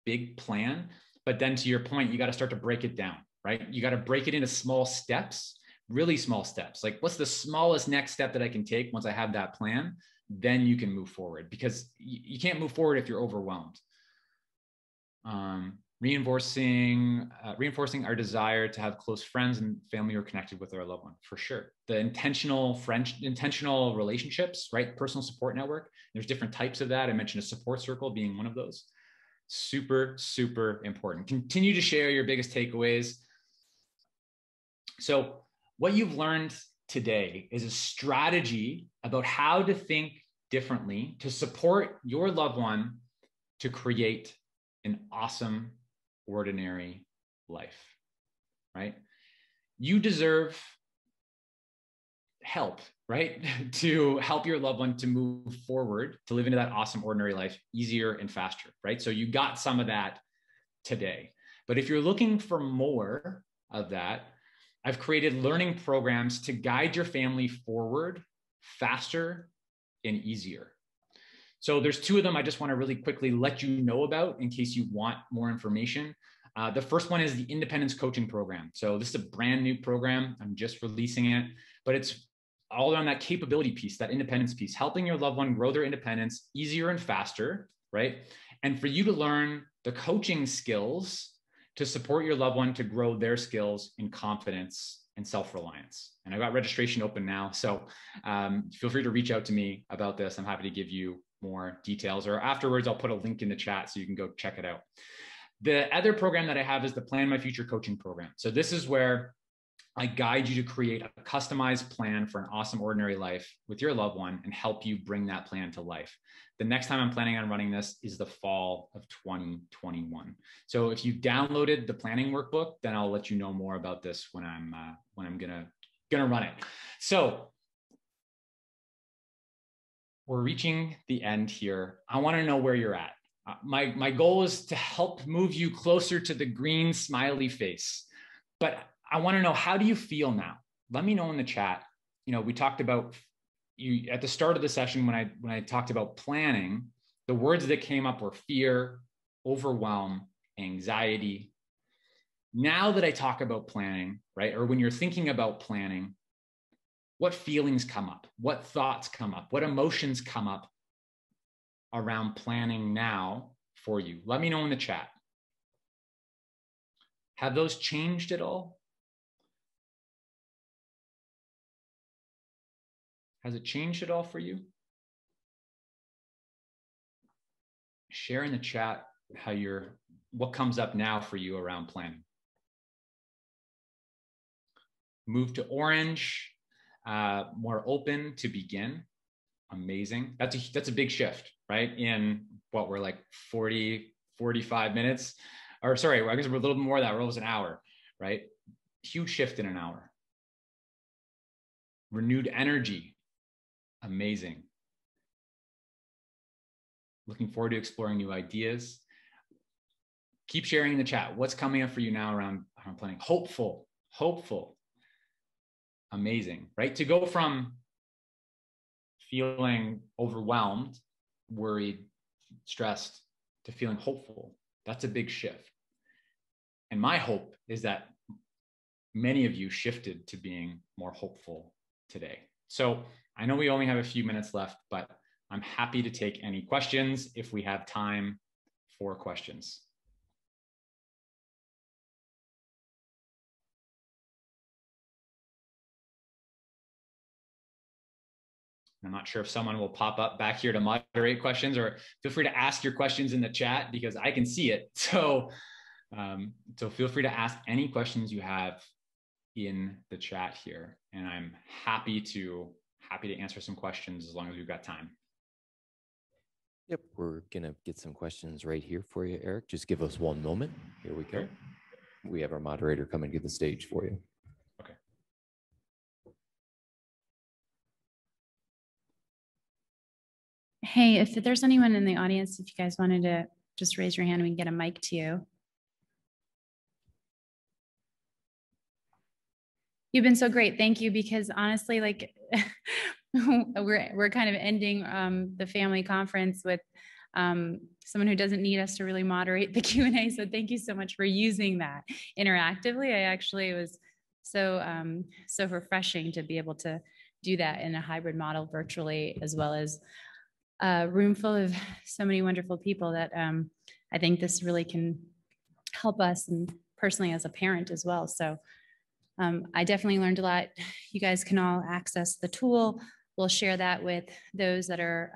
big plan, but then to your point, you got to start to break it down, right? You got to break it into small steps, really small steps. Like, what's the smallest next step that I can take once I have that plan? Then you can move forward, because you can't move forward if you're overwhelmed. Reinforcing our desire to have close friends and family who are connected with our loved one, for sure. The intentional relationships, right? Personal support network. There's different types of that. I mentioned a support circle being one of those. Super, super important. Continue to share your biggest takeaways. So what you've learned today is a strategy about how to think differently to support your loved one to create an awesome, ordinary life, right? You deserve help, right? To help your loved one to move forward, to live into that awesome, ordinary life easier and faster, right? So you got some of that today. But if you're looking for more of that, I've created learning programs to guide your family forward faster and easier. So there's two of them I just want to really quickly let you know about in case you want more information. The first one is the Independence Coaching Program. So this is a brand new program. I'm just releasing it, but it's all around that capability piece, that independence piece, helping your loved one grow their independence easier and faster, right? And for you to learn the coaching skills to support your loved one to grow their skills in confidence and self-reliance. And I got registration open now. So feel free to reach out to me about this. I'm happy to give you more details, or afterwards, I'll put a link in the chat so you can go check it out. The other program that I have is the Plan My Future Coaching Program. So this is where I guide you to create a customized plan for an awesome, ordinary life with your loved one and help you bring that plan to life. The next time I'm planning on running this is the fall of 2021. So if you've downloaded the planning workbook, then I'll let you know more about this when I'm gonna run it. So we're reaching the end here. I want to know where you're at. My goal is to help move you closer to the green smiley face, but I want to know, how do you feel now? Let me know in the chat. You know, we talked about you at the start of the session when I talked about planning. The words that came up were fear, overwhelm, anxiety. Now that I talk about planning, right, or when you're thinking about planning, what feelings come up? What thoughts come up? What emotions come up around planning now for you? Let me know in the chat. Have those changed at all? Has it changed at all for you? Share in the chat what comes up now for you around planning. Move to orange, more open to begin. Amazing. That's a big shift, right? In what we're like 40, 45 minutes, or sorry, I guess we're a little bit more of that. We're almost an hour, right? Huge shift in an hour. Renewed energy. Amazing. Looking forward to exploring new ideas. Keep sharing in the chat. What's coming up for you now around planning? Hopeful. Amazing, right? To go from feeling overwhelmed, worried, stressed, to feeling hopeful, that's a big shift. And my hope is that many of you shifted to being more hopeful today. So I know we only have a few minutes left, but I'm happy to take any questions if we have time for questions. I'm not sure if someone will pop up back here to moderate questions, or feel free to ask your questions in the chat because I can see it. So feel free to ask any questions you have in the chat here. And I'm happy to answer some questions as long as we've got time. Yep, we're gonna get some questions right here for you, Eric. Just give us one moment. Here we go. Okay. We have our moderator coming to the stage for you. Okay. Hey, if there's anyone in the audience, if you guys wanted to just raise your hand and we can get a mic to you. You've been so great. Thank you. Because honestly, like we're kind of ending the family conference with someone who doesn't need us to really moderate the Q&A. So thank you so much for using that interactively. It was so refreshing to be able to do that in a hybrid model virtually, as well as a room full of so many wonderful people that I think this really can help us, and personally as a parent as well. So I definitely learned a lot. You guys can all access the tool. We'll share that with those that are,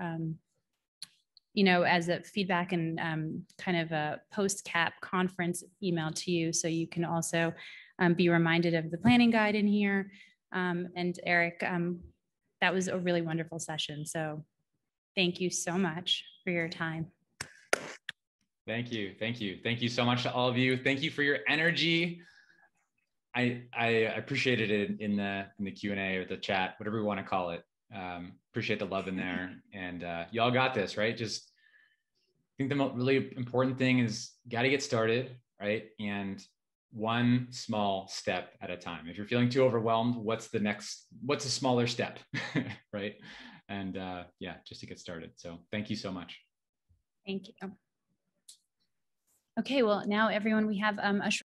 as a feedback and kind of a post-CAP conference email to you. So you can also be reminded of the planning guide in here. And Eric, that was a really wonderful session. So thank you so much for your time. Thank you. Thank you. Thank you so much to all of you. Thank you for your energy. I appreciated it in the Q&A or the chat, whatever we want to call it. Appreciate the love in there, and y'all got this, right? Just I think the really important thing is got to get started, right? And one small step at a time. If you're feeling too overwhelmed, what's a smaller step, right? And yeah, just to get started. So thank you so much. Thank you. Okay, well, now everyone, we have a short